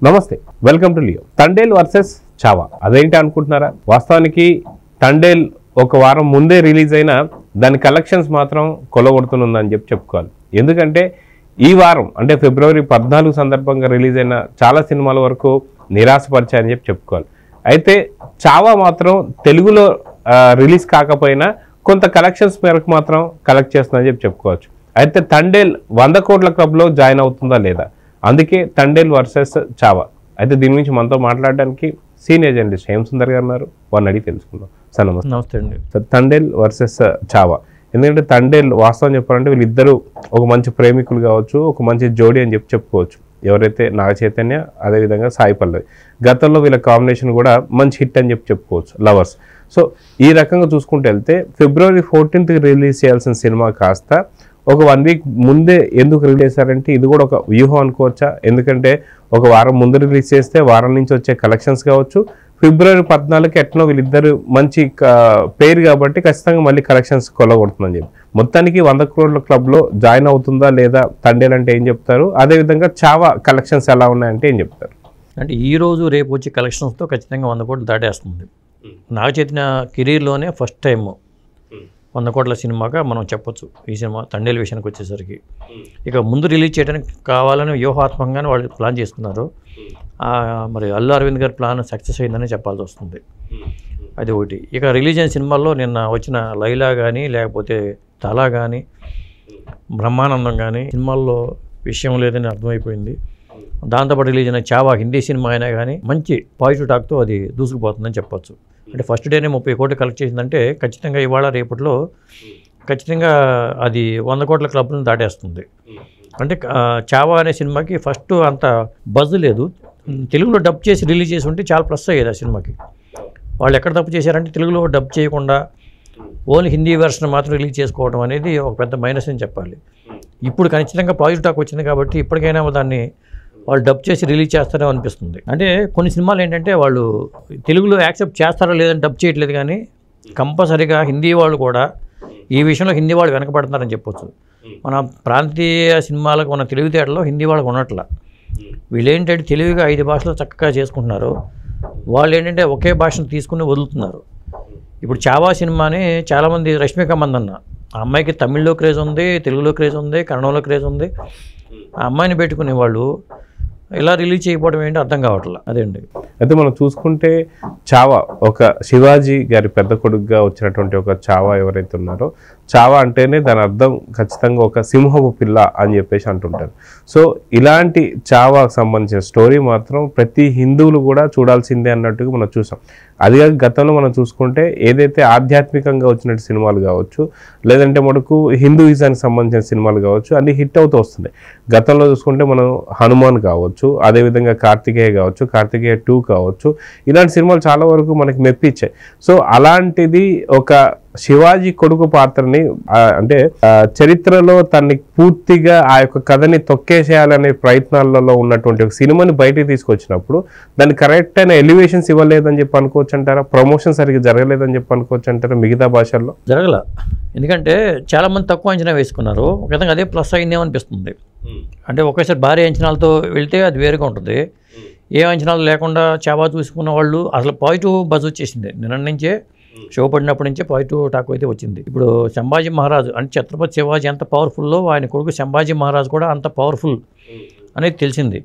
నమస్తే, welcome to Leo. Thandel versus Chhaava అదేంటి అనుకుంటున్నారా? వాస్తవానికి తండేల్ ఒక వారం ముందే రిలీజ్ అయినా దాని కలెక్షన్స్ మాత్రం కొలగొడుతుందని చెప్పుకోవాలి. ఎందుకంటే ఈ వారం అంటే ఫిబ్రవరి 14 సందర్భంగా రిలీజ్ అయిన చాలా సినిమాల వరకు నిరాశపరిచాయని చెప్పుకోవాలి. అయితే చావా మాత్రం తెలుగులో రిలీజ్ కాకపోయినా కొంత కలెక్షన్స్ మేరకు మాత్రం కలెక్ట్ చేస్తుందని చెప్పుకోవచ్చు. అయితే తండేల్ 100 కోట్ల క్లబ్లో జాయిన్ అవుతుందా లేదా, అందుకే తండేల్ వర్సెస్ చావా. అయితే దీని గురించి మనతో మాట్లాడడానికి సీనియర్ జర్నలిస్ట్ హేమ్ సుందర్ గారు ఉన్నారు. వారిని అడిగి తెలుసుకుందాం. సార్ నమస్తే. నమస్తే అండి. సార్, తండేల్ వర్సెస్ చావా, ఎందుకంటే తండేల్ వాస్తవం చెప్పాలంటే వీళ్ళిద్దరూ ఒక మంచి ప్రేమికులు కావచ్చు, ఒక మంచి జోడీ అని చెప్పుకోవచ్చు. ఎవరైతే నాగ చైతన్య అదేవిధంగా సాయి పల్లవి, గతంలో వీళ్ళ కాంబినేషన్ కూడా మంచి హిట్ అని చెప్పుకోవచ్చు, లవర్స్. సో ఈ రకంగా చూసుకుంటూ వెళ్తే ఫిబ్రవరి 14th రిలీజ్ చేయాల్సిన సినిమా కాస్త ఒక 1 వీక్ ముందే ఎందుకు రిలీజ్ చేశారంటే ఇది కూడా ఒక వ్యూహం అనుకోవచ్చా? ఎందుకంటే ఒక వారం ముందు రిలీజ్ చేస్తే వారం నుంచి వచ్చే కలెక్షన్స్ కావచ్చు, ఫిబ్రవరి 14కి ఎట్లా వీళ్ళిద్దరు మంచి పేరు కాబట్టి ఖచ్చితంగా మళ్ళీ కలెక్షన్స్ కొలగొడుతుందని చెప్పి మొత్తానికి 100 కోట్ల క్లబ్లో జాయిన్ అవుతుందా లేదా తండేల్ అంటే ఏం చెప్తారు? అదేవిధంగా చావా కలెక్షన్స్ ఎలా ఉన్నాయంటే ఏం చెప్తారు? అంటే ఈ రోజు రేపు వచ్చే కలెక్షన్స్తో ఖచ్చితంగా 100 కోట్లు దాటేస్తుంది. నాగ చైతన్య కెరీర్లోనే ఫస్ట్ టైం 100 కోట్ల సినిమాగా మనం చెప్పొచ్చు ఈ సినిమా తండేల్ విషయానికి వచ్చేసరికి. ఇక ముందు రిలీజ్ చేయడానికి కావాలని వ్యూహాత్మకంగానే వాళ్ళు ప్లాన్ చేసుకున్నారు. మరి అల్లు అరవింద్ గారి ప్లాన్ సక్సెస్ అయిందని చెప్పాల్సి వస్తుంది. అది ఒకటి. ఇక రిలీజ్ అయిన సినిమాల్లో నిన్న వచ్చిన లైలా కానీ లేకపోతే తలా కానీ బ్రహ్మానందం కానీ సినిమాల్లో విషయం లేదని అర్థమైపోయింది. దాంతోపాటు రిలీజ్ అయిన చావా హిందీ సినిమా అయినా కానీ మంచి పాజిటివ్ టాక్తో అది దూసుకుపోతుందని చెప్పొచ్చు. అంటే ఫస్ట్ డేనే 30 కోట్లు కలెక్ట్ చేసిందంటే ఖచ్చితంగా ఇవాళ రేపట్లో ఖచ్చితంగా అది 100 కోట్ల క్లబ్ను దాటేస్తుంది. అంటే చావా అనే సినిమాకి ఫస్ట్ అంత బజ్ లేదు. తెలుగులో డబ్ చేసి రిలీజ్ చేసి ఉంటే చాలా ప్లస్ అయ్యేది ఆ సినిమాకి. వాళ్ళు ఎక్కడ తప్పు చేశారంటే తెలుగులో డబ్ చేయకుండా ఓన్లీ హిందీ వెర్షన్ మాత్రం రిలీజ్ చేసుకోవడం అనేది ఒక పెద్ద మైనస్ అని చెప్పాలి. ఇప్పుడు ఖచ్చితంగా పాజిటివ్ టాక్ వచ్చింది కాబట్టి ఇప్పటికైనా దాన్ని వాళ్ళు డబ్ చేసి రిలీజ్ చేస్తారో అనిపిస్తుంది. అంటే కొన్ని సినిమాలు ఏంటంటే వాళ్ళు తెలుగులో యాక్సెప్ట్ చేస్తారో లేదని డబ్ చేయట్లేదు, కానీ కంపల్సరీగా హిందీ వాళ్ళు కూడా ఈ విషయంలో హిందీ వాళ్ళు వెనకబడుతున్నారని చెప్పొచ్చు. మన ప్రాంతీయ సినిమాలకు ఉన్న తెలివితేటలో హిందీ వాళ్ళకు ఉన్నట్ల వీళ్ళు ఏంటంటే తెలివిగా 5 భాషలు చక్కగా చేసుకుంటున్నారు. వాళ్ళు ఏంటంటే ఒకే భాషను తీసుకుని వదులుతున్నారు. ఇప్పుడు చావా సినిమాని చాలామంది రష్మిక మందన్న ఆ అమ్మాయికి తమిళ్లో క్రేజ్ ఉంది, తెలుగులో క్రేజ్ ఉంది, కన్నడలో క్రేజ్ ఉంది. ఆ అమ్మాయిని పెట్టుకునే వాళ్ళు ఇలా రిలీజ్ చేయకపోవడం ఏంటి అర్థం కావట్లేదు. అదేండి. అయితే మనం చూసుకుంటే చావా ఒక శివాజీ గారి పెద్ద కొడుకుగా వచ్చినటువంటి ఒక చావా ఎవరైతే ఉన్నారో, చావా అంటేనే దాని అర్థం ఖచ్చితంగా ఒక సింహపు పిల్ల అని చెప్పేసి అంటుంటారు. సో ఇలాంటి చావాకు సంబంధించిన స్టోరీ మాత్రం ప్రతి హిందువులు కూడా చూడాల్సిందే అన్నట్టుగా మనం చూసాం. అదిగా గతంలో మనం చూసుకుంటే ఏదైతే ఆధ్యాత్మికంగా వచ్చినట్టు సినిమాలు కావచ్చు, లేదంటే మనకు హిందూయిజానికి సంబంధించిన సినిమాలు కావచ్చు, అన్ని హిట్ అవుతూ వస్తున్నాయి. గతంలో చూసుకుంటే మనం హనుమాన్ కావచ్చు, అదేవిధంగా కార్తికేయ కావచ్చు, కార్తికేయ 2 కావచ్చు, ఇలాంటి సినిమాలు చాలా వరకు మనకి మెప్పించాయి. సో అలాంటిది ఒక శివాజీ కొడుకు పాత్రని అంటే చరిత్రలో తనని పూర్తిగా ఆ యొక్క కథని తొక్కేసేయాలనే ప్రయత్నాలలో ఉన్నటువంటి ఒక సినిమాని బయటికి తీసుకొచ్చినప్పుడు దాన్ని కరెక్ట్ అయిన ఎలివేషన్స్ ఇవ్వలేదని చెప్పి అనుకోవచ్చు అంటారా? ప్రమోషన్ సరిగ్గా జరగలేదని చెప్పి అనుకోవచ్చు అంటారా? మిగతా భాషల్లో జరగల. ఎందుకంటే చాలామంది తక్కువ అంచనా వేసుకున్నారు. ఒక విధంగా అదే ప్లస్ అయిందేమో అనిపిస్తుంది. అంటే ఒకేసారి భారీ అంచనాలతో వెళ్తే అది వేరుగా ఉంటుంది. ఏ అంచనాలు లేకుండా చావా చూసుకున్న వాళ్ళు అసలు పాజిటివ్ బజ్ వచ్చేసింది. నిన్న నుంచే షో పడినప్పటి నుంచే పాజిటివ్ టాక్ అయితే వచ్చింది. ఇప్పుడు సంభాజీ మహారాజు అంటే ఛత్రపతి శివాజీ ఎంత పవర్ఫుల్లో ఆయన కొడుకు సంభాజీ మహారాజు కూడా అంత పవర్ఫుల్ అనేది తెలిసింది.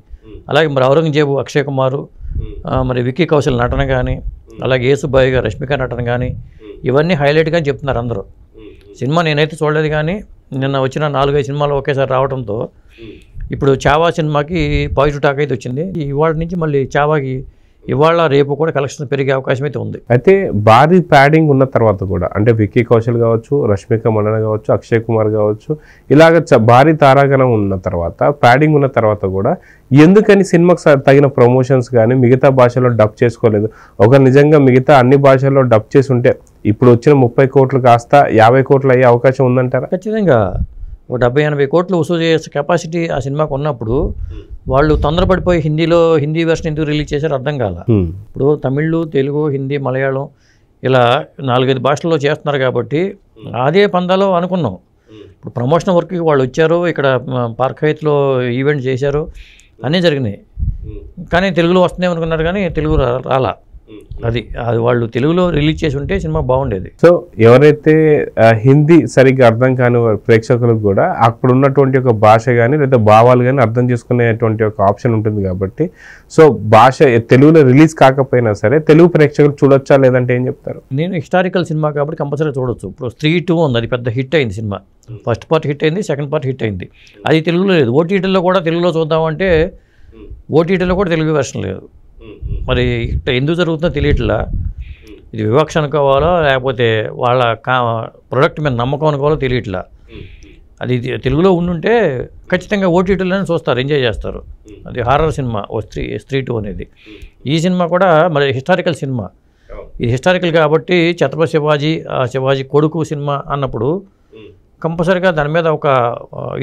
అలాగే మరి ఔరంగజేబు అక్షయ్ కుమారు, మరి విక్కీ కౌశల్ నటన కానీ, అలాగే యేసుబాయి గారు రష్మిక నటన కానీ ఇవన్నీ హైలైట్గా చెప్తున్నారు అందరూ. సినిమా నేనైతే చూడలేదు, కానీ నిన్న వచ్చిన 4-5 సినిమాలు ఒకేసారి రావడంతో ఇప్పుడు చావా సినిమాకి పాజిటివ్ టాక్ అయితే వచ్చింది. ఇవాళ నుంచి మళ్ళీ చావాకి ఇవాళ రేపు కూడా కలెక్షన్ పెరిగే అవకాశం అయితే ఉంది. అయితే భారీ ప్యాడింగ్ ఉన్న తర్వాత కూడా అంటే విక్కీ కౌశల్ కావచ్చు, రష్మిక మండన కావచ్చు, అక్షయ్ కుమార్ కావచ్చు, ఇలాగ భారీ తారాగణం ఉన్న తర్వాత ప్యాడింగ్ ఉన్న తర్వాత కూడా ఎందుకని సినిమాకి తగిన ప్రమోషన్స్ కానీ మిగతా భాషలో డబ్ చేసుకోలేదు? ఒక నిజంగా మిగతా అన్ని భాషల్లో డబ్ చేసి ఉంటే ఇప్పుడు వచ్చిన 30 కోట్లు కాస్త 50 కోట్లు అయ్యే అవకాశం ఉందంటారా? ఖచ్చితంగా. ఒక 70-80 కోట్లు వసూలు చేసే కెపాసిటీ ఆ సినిమాకు ఉన్నప్పుడు వాళ్ళు తొందరపడిపోయి హిందీ వెర్షన్ ఎందుకు రిలీజ్ చేశారు అర్థం కాల. ఇప్పుడు తమిళ్, తెలుగు, హిందీ, మలయాళం ఇలా 4-5 భాషల్లో చేస్తున్నారు కాబట్టి అదే పందాలో అనుకున్నాం. ఇప్పుడు ప్రమోషన్ వర్క్కి వాళ్ళు వచ్చారు, ఇక్కడ పార్క్ హైత్లో ఈవెంట్ చేశారు, అన్నీ జరిగినాయి. కానీ తెలుగులో వస్తున్నాయి అనుకున్నారు కానీ తెలుగు రాలా. అది వాళ్ళు తెలుగులో రిలీజ్ చేసి ఉంటే సినిమా బాగుండేది. సో ఎవరైతే హిందీ సరిగ్గా అర్థం కాని ప్రేక్షకులకు కూడా అక్కడ ఉన్నటువంటి ఒక భాష కానీ లేదా భావాలు కానీ అర్థం చేసుకునేటువంటి ఒక ఆప్షన్ ఉంటుంది కాబట్టి సో భాష తెలుగులో రిలీజ్ కాకపోయినా సరే తెలుగు ప్రేక్షకులు చూడొచ్చా లేదంటే ఏం చెప్తారు? నేను హిస్టారికల్ సినిమా కాబట్టి కంపల్సరీ చూడొచ్చు. ఇప్పుడు స్త్రీ 2 ఉంది, అది పెద్ద హిట్ అయింది సినిమా. ఫస్ట్ పార్ట్ హిట్ అయింది, సెకండ్ పార్ట్ హిట్ అయింది. అది తెలుగులో లేదు. ఓటీటీలో కూడా తెలుగులో చూద్దామంటే ఓటీటీలో కూడా తెలుగు వెర్షన్ లేదు. మరి ఎందుకు జరుగుతుందో తెలియట్లా. ఇది వివక్ష అనుకోవాలో లేకపోతే వాళ్ళ ప్రొడక్ట్ మీద నమ్మకం అనుకోవాలో తెలియట్లా. అది తెలుగులో ఉండుంటే ఖచ్చితంగా ఓటీటీలోనే చూస్తారు, ఎంజాయ్ చేస్తారు. అది హారర్ సినిమా స్త్రీ 2 అనేది. ఈ సినిమా కూడా మరి హిస్టారికల్ సినిమా. ఇది హిస్టారికల్ కాబట్టి ఛత్రపతి శివాజీ కొడుకు సినిమా అన్నప్పుడు కంపల్సరీగా దాని మీద ఒక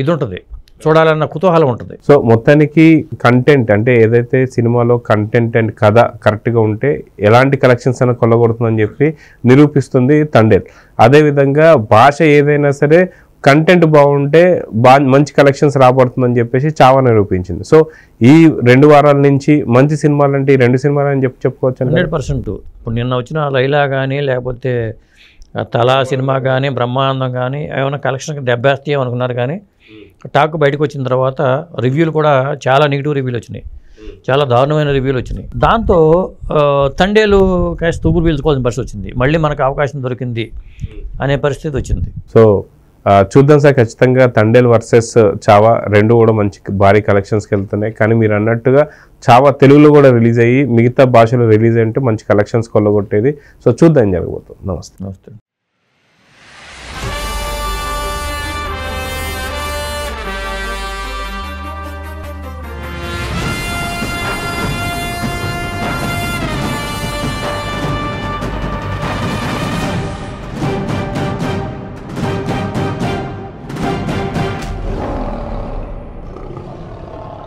ఇది ఉంటుంది, చూడాలన్న కుతూహలం ఉంటుంది. సో మొత్తానికి కంటెంట్ అంటే ఏదైతే సినిమాలో కంటెంట్ అండ్ కథ కరెక్ట్గా ఉంటే ఎలాంటి కలెక్షన్స్ అయినా కొల్లగొడుతుందని చెప్పి నిరూపిస్తుంది తండేల్. అదేవిధంగా భాష ఏదైనా సరే కంటెంట్ బాగుంటే మంచి కలెక్షన్స్ రాబడుతుందని చెప్పేసి చావా నిరూపించింది. సో ఈ 2 వారాల నుంచి మంచి సినిమాలు అంటే ఈ 2 సినిమాలు అని చెప్పుకోవచ్చు. 100%. ఇప్పుడు నిన్న వచ్చిన లైలా కానీ లేకపోతే తలా సినిమా కానీ బ్రహ్మానందం కానీ ఏమైనా కలెక్షన్కి దెబ్బేస్తాయి అనుకున్నారు. కానీ టాక్ బయటకు వచ్చిన తర్వాత రివ్యూలు కూడా చాలా నెగిటివ్ రివ్యూలు వచ్చినాయి, చాలా దారుణమైన రివ్యూలు వచ్చినాయి. దాంతో తండేలు కాస్త తూపులు పీల్చుకోవాల్సిన పరిస్థితి వచ్చింది. మళ్ళీ మనకు అవకాశం దొరికింది అనే పరిస్థితి వచ్చింది. సో చూద్దాం సార్, ఖచ్చితంగా తండేల్ వర్సెస్ చావా 2 కూడా మంచి భారీ కలెక్షన్స్కి వెళ్తున్నాయి. కానీ మీరు అన్నట్టుగా చావా తెలుగులో కూడా రిలీజ్ అయ్యి మిగతా భాషలో రిలీజ్ అయ్యి మంచి కలెక్షన్స్ కొల్లగొట్టేది. సో చూద్దాం జరగబోతుంది. నమస్తే.